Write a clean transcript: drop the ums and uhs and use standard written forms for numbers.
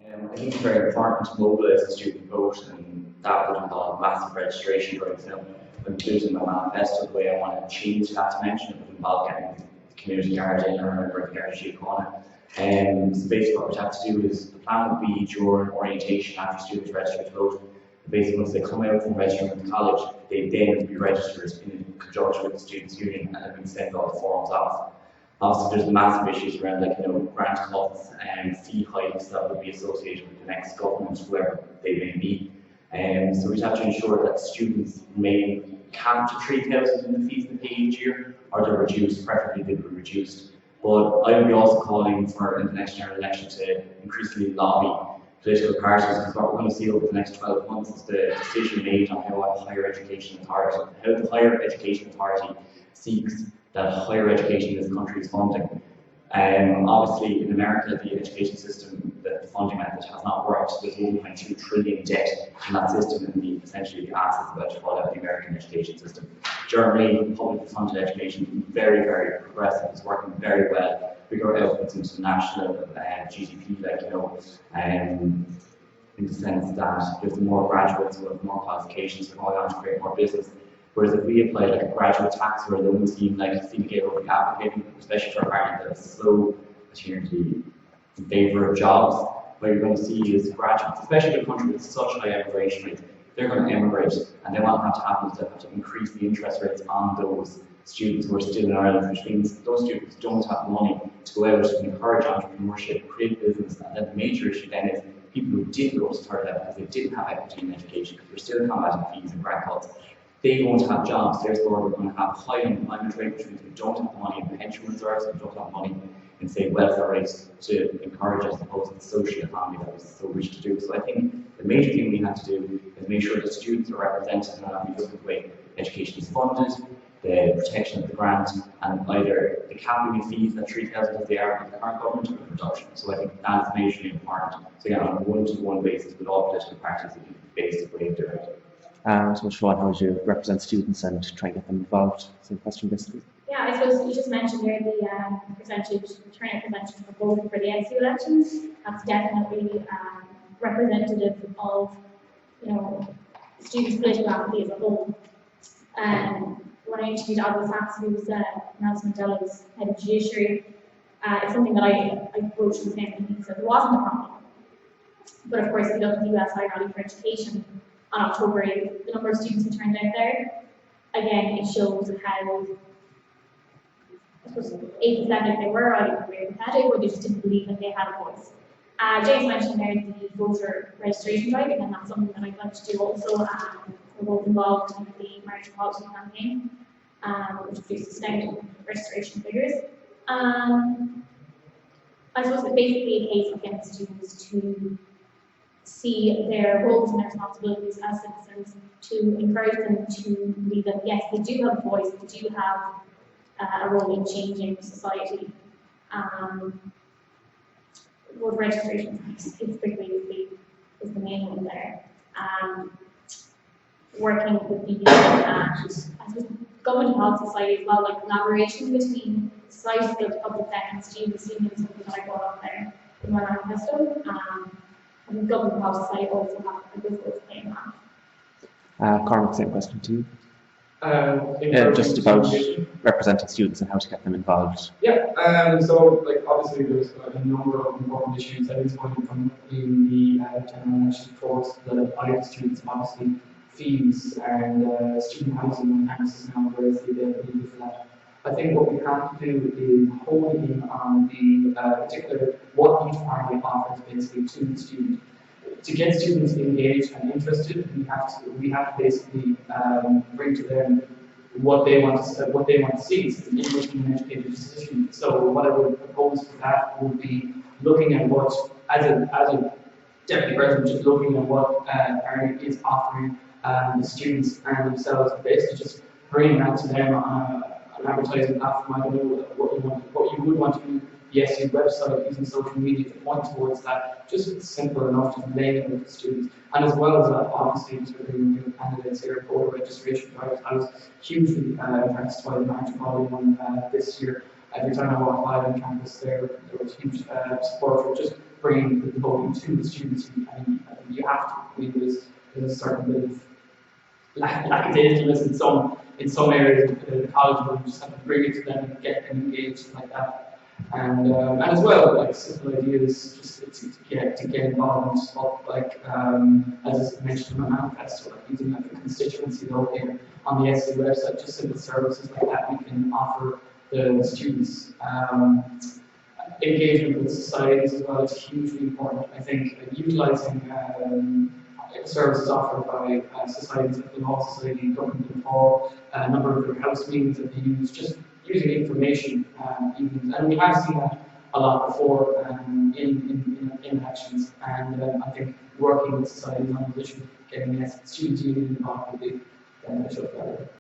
I think it's very important to mobilise the student vote, and that would involve massive registration drives. Including my manifesto, the way I want to change that dimension, it would involve getting the community yard in or the yard sheet corner. So basically what we'd have to do is, the plan would be during orientation after students register to vote. Basically, once they come out from registering with the college, they then be registered in conjunction with the students' union, and then we send all the forms off. Obviously, there's massive issues around, like, grant cuts and fee hikes that would be associated with the next government, whoever they may be. So we'd have to ensure that students remain capped to 3,000 in the fees they pay each year, or they're reduced, preferably they be reduced. But I will be also calling for, in the next general election, to increasingly lobby political parties, because what we're going to see over the next 12 months is the decision made on how the Higher Education Authority seeks that higher education in this country is funding. Obviously, in America, the education system, the funding method has not worked. There's 1.2 trillion debt in that system, and essentially the assets about to fall out of the American education system. Germany, publicly funded education, very, very progressive, it's working very well. Bigger outputs into national GDP, in the sense that there's more graduates with more qualifications going on to create more business. Whereas if we apply like a graduate tax or a loan scheme like CDK or applicating, especially for a party that is slow maternity in favour of jobs, what you're going to see is graduates, especially in a country with such high immigration rates, they're going to emigrate, and then what have to happen is they have to increase the interest rates on those students who are still in Ireland, which means those students don't have the money to go out and encourage entrepreneurship, create business, and then the major issue then is people who didn't go to third level because they didn't have equity in education, because they're still combating fees and grant cuts. They won't have jobs, therefore we're going to have high unemployment rate, which means we don't have the money in pension reserves, we don't have money in, say, welfare rates to encourage, as opposed to the social economy that we so wish to do. So I think the major thing we have to do is make sure that students are represented in an ambiguous way. Education is funded, the protection of the grant, and either the capping of fees at 3,000 as they are with the current government, or the reduction. So I think that is majorly important. So again, on a one-to-one basis with all political parties, it would be the basic way of doing it. So Siobhan, how would you represent students and try and get them involved? Same question, basically. Yeah, I suppose you just mentioned there the turnout percentage for voting for the SU elections. That's definitely representative of students' political apathy as a whole. When I interviewed Albert Sachs, who's Nelson Mandela's head of judiciary, it's something that I broached with him, and he said there wasn't a problem. But of course, if you look at the US High Rally for Education on October 8th, the number of students who turned out there, again, it shows how, I suppose, apathetic they were, either very pathetic, or they just didn't believe that they had a voice. James mentioned there the voter registration drive, and that's something that I'd like to do also. We're both involved in the March Policy campaign, which produces staggering registration figures. I suppose it's basically a case of getting students to see their roles and their responsibilities as citizens, to encourage them to believe that yes, they do have a voice, they do have a role in changing society. Voter registration specifically is the main one there. Working with the union and government health society as well, like collaboration between society of public sector and students' unions, something that I brought up there in my manifesto. And the government health society also have a good role to play in that. Cormac, same question to you. Just about representing students and how to get them involved. Yeah, so obviously there's a number of important issues that is going to come in the general election towards the IELTS students, obviously fees and student housing on campuses now, whereas the availability for that. I think what we have to do is hone in on the particular what each party offers basically to the student. To get students engaged and interested, we have to basically bring to them what they want to see in making an educated decision. So what I would propose for that would be looking at what, as a deputy president, just looking at what party is offering the students and themselves, basically just bringing that to them on an advertising platform. I don't know what you would want to do. Yes, your website, using social media to point towards that, just simple enough to relate it with the students. And as well as that, obviously, just with the candidates here, voter registration drives, I was hugely impressed by the March volume this year. Every time I walked by on campus there was huge support for just bringing the voting to the students. I think you have to. I mean, there's a certain bit of lackadaisicalness in some areas of the college where you just have to bring it to them and get them engaged like that. And as well, like simple ideas, just to get involved, like as mentioned in my manifesto, like using like a constituency vote here on the SU website, just simple services like that we can offer the students. Engagement with societies as well is hugely important. I think utilising services offered by societies like the Law Society, Government of Law, a number of their house meetings that they use, just using information evenings. And we have seen that a lot before in actions. And I think working with societies on this issue, getting student union involved would be beneficial for that.